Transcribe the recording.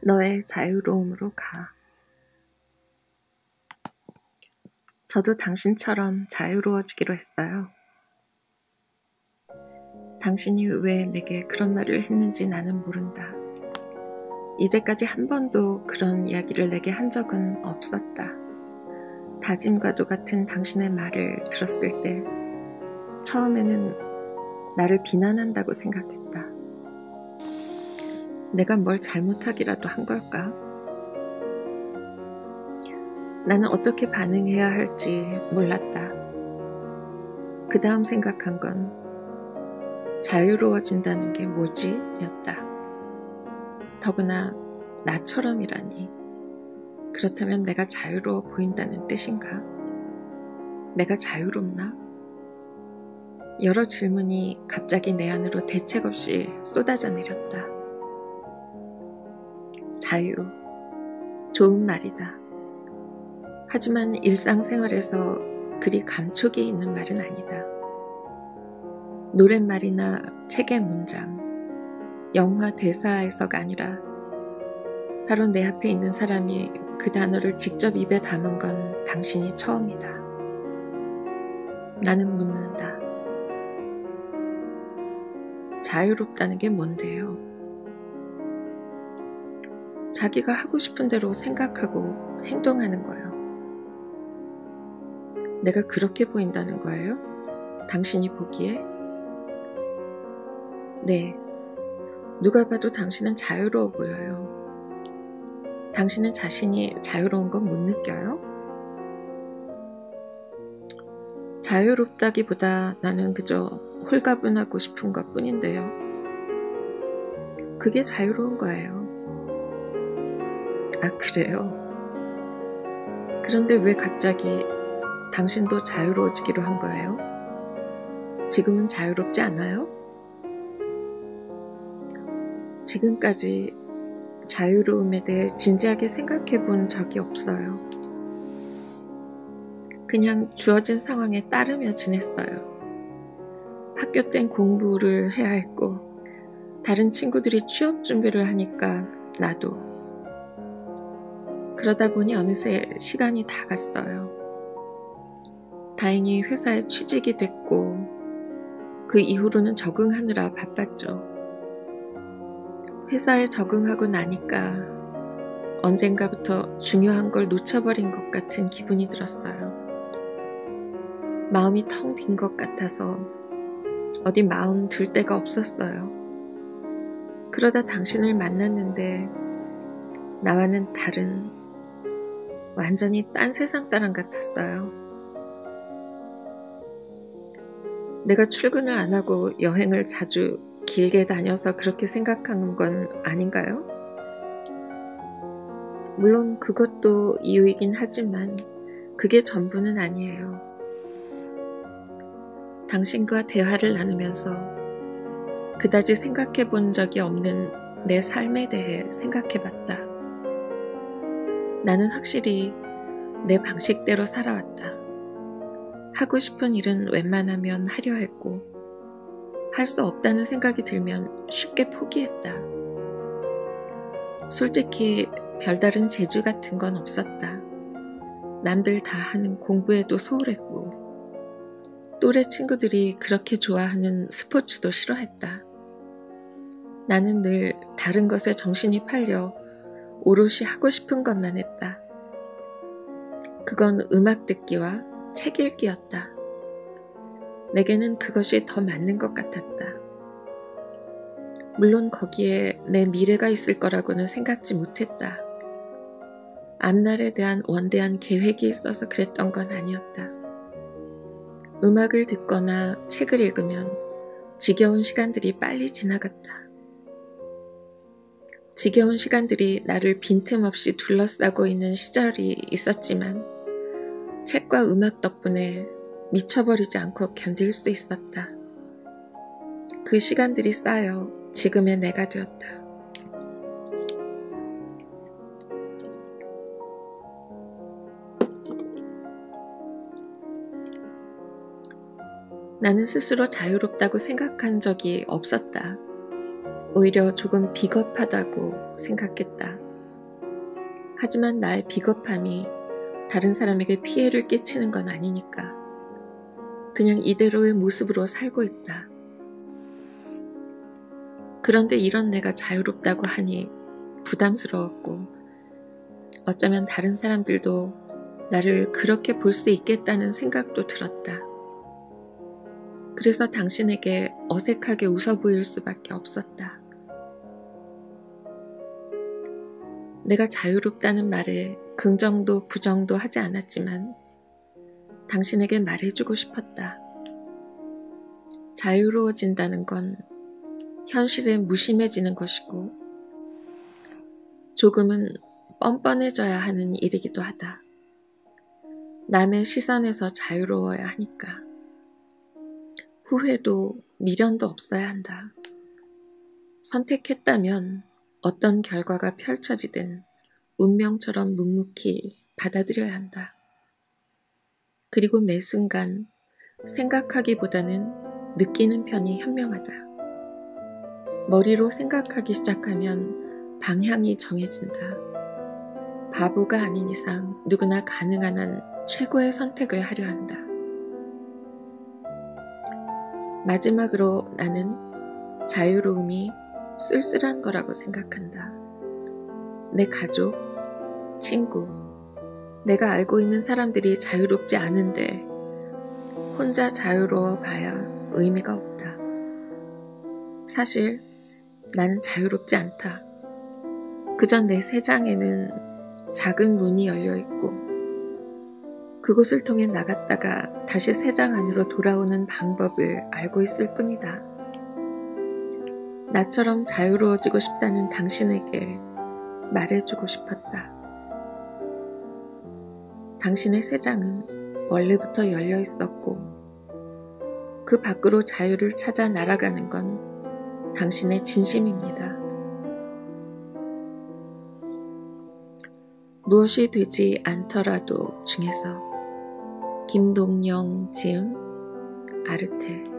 너의 자유로움으로 가. 저도 당신처럼 자유로워지기로 했어요. 당신이 왜 내게 그런 말을 했는지 나는 모른다. 이제까지 한 번도 그런 이야기를 내게 한 적은 없었다. 다짐과도 같은 당신의 말을 들었을 때 처음에는 나를 비난한다고 생각했다. 내가 뭘 잘못하기라도 한 걸까? 나는 어떻게 반응해야 할지 몰랐다. 그 다음 생각한 건 자유로워진다는 게 뭐지? 였다. 더구나 나처럼이라니. 그렇다면 내가 자유로워 보인다는 뜻인가? 내가 자유롭나? 여러 질문이 갑자기 내 안으로 대책 없이 쏟아져 내렸다. 자유, 좋은 말이다. 하지만 일상생활에서 그리 감촉이 있는 말은 아니다. 노랫말이나 책의 문장, 영화 대사에서가 아니라 바로 내 앞에 있는 사람이 그 단어를 직접 입에 담은 건 당신이 처음이다. 나는 묻는다. 자유롭다는 게 뭔데요? 자기가 하고 싶은 대로 생각하고 행동하는 거요. 내가 그렇게 보인다는 거예요? 당신이 보기에? 네, 누가 봐도 당신은 자유로워 보여요. 당신은 자신이 자유로운 건 못 느껴요? 자유롭다기보다 나는 그저 홀가분하고 싶은 것 뿐인데요. 그게 자유로운 거예요. 아, 그래요? 그런데 왜 갑자기 당신도 자유로워지기로 한 거예요? 지금은 자유롭지 않아요? 지금까지 자유로움에 대해 진지하게 생각해 본 적이 없어요. 그냥 주어진 상황에 따르며 지냈어요. 학교 땐 공부를 해야 했고 다른 친구들이 취업 준비를 하니까 나도. 그러다 보니 어느새 시간이 다 갔어요. 다행히 회사에 취직이 됐고 그 이후로는 적응하느라 바빴죠. 회사에 적응하고 나니까 언젠가부터 중요한 걸 놓쳐버린 것 같은 기분이 들었어요. 마음이 텅 빈 것 같아서 어디 마음 둘 데가 없었어요. 그러다 당신을 만났는데 나와는 다른, 완전히 딴 세상 사람 같았어요. 내가 출근을 안 하고 여행을 자주 길게 다녀서 그렇게 생각하는 건 아닌가요? 물론 그것도 이유이긴 하지만 그게 전부는 아니에요. 당신과 대화를 나누면서 그다지 생각해 본 적이 없는 내 삶에 대해 생각해 봤다. 나는 확실히 내 방식대로 살아왔다. 하고 싶은 일은 웬만하면 하려 했고 할 수 없다는 생각이 들면 쉽게 포기했다. 솔직히 별다른 재주 같은 건 없었다. 남들 다 하는 공부에도 소홀했고 또래 친구들이 그렇게 좋아하는 스포츠도 싫어했다. 나는 늘 다른 것에 정신이 팔려 오롯이 하고 싶은 것만 했다. 그건 음악 듣기와 책 읽기였다. 내게는 그것이 더 맞는 것 같았다. 물론 거기에 내 미래가 있을 거라고는 생각지 못했다. 앞날에 대한 원대한 계획이 있어서 그랬던 건 아니었다. 음악을 듣거나 책을 읽으면 지겨운 시간들이 빨리 지나갔다. 지겨운 시간들이 나를 빈틈없이 둘러싸고 있는 시절이 있었지만 책과 음악 덕분에 미쳐버리지 않고 견딜 수 있었다. 그 시간들이 쌓여 지금의 내가 되었다. 나는 스스로 자유롭다고 생각한 적이 없었다. 오히려 조금 비겁하다고 생각했다. 하지만 나의 비겁함이 다른 사람에게 피해를 끼치는 건 아니니까 그냥 이대로의 모습으로 살고 있다. 그런데 이런 내가 자유롭다고 하니 부담스러웠고 어쩌면 다른 사람들도 나를 그렇게 볼 수 있겠다는 생각도 들었다. 그래서 당신에게 어색하게 웃어 보일 수밖에 없었다. 내가 자유롭다는 말에 긍정도 부정도 하지 않았지만 당신에게 말해주고 싶었다. 자유로워진다는 건 현실에 무심해지는 것이고 조금은 뻔뻔해져야 하는 일이기도 하다. 남의 시선에서 자유로워야 하니까. 후회도 미련도 없어야 한다. 선택했다면 어떤 결과가 펼쳐지든 운명처럼 묵묵히 받아들여야 한다. 그리고 매 순간 생각하기보다는 느끼는 편이 현명하다. 머리로 생각하기 시작하면 방향이 정해진다. 바보가 아닌 이상 누구나 가능한 한 최고의 선택을 하려 한다. 마지막으로 나는 자유로움이 쓸쓸한 거라고 생각한다. 내 가족, 친구, 내가 알고 있는 사람들이 자유롭지 않은데 혼자 자유로워 봐야 의미가 없다. 사실 나는 자유롭지 않다. 그저 내 세장에는 작은 문이 열려 있고 그곳을 통해 나갔다가 다시 세장 안으로 돌아오는 방법을 알고 있을 뿐이다. 나처럼 자유로워지고 싶다는 당신에게 말해주고 싶었다. 당신의 세장은 원래부터 열려 있었고 그 밖으로 자유를 찾아 날아가는 건 당신의 진심입니다. 무엇이 되지 않더라도 중에서 김동영 지음 아르테